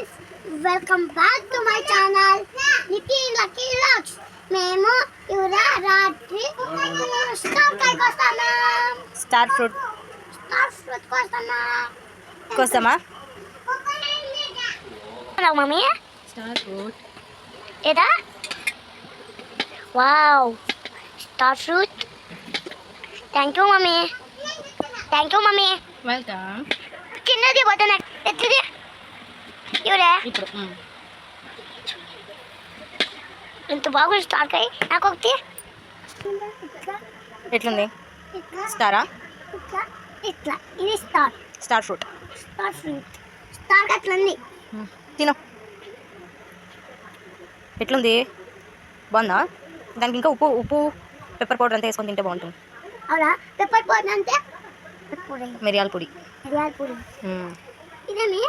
Friends, welcome back to my channel Nitin Lucky Vlogs. మేము ఇవాళ రాత్రి స్టార్ కాయ కోస్తున్నాం. స్టార్ ఫ్రూట్ కోసమా? మమ్మీ స్టార్ ఫ్రూట్ ఏదా? Wow, star fruit. Thank you mummy. Welcome. చిన్నది పోతున్నా ఎత్తుది ఇవరే. ఇప్పుడు ఇంత బాగుంది స్టార్ కాయ. నాకు ఒకటి ఎట్లుంది? స్టారా? ఇట్లా ఇది స్టార్ ఫ్రూట్. స్టార్ అట్లుంది. తిను. ఎట్లుంది? బాగుందా? దానికి ఇంకా ఉప్పు పెప్పర్ పౌడర్ అంతా వేసుకొని తింటే బాగుంటుంది. అవునా? పెప్పర్ పౌడర్ అంటే మిరియాల పొడి. ఇదేమి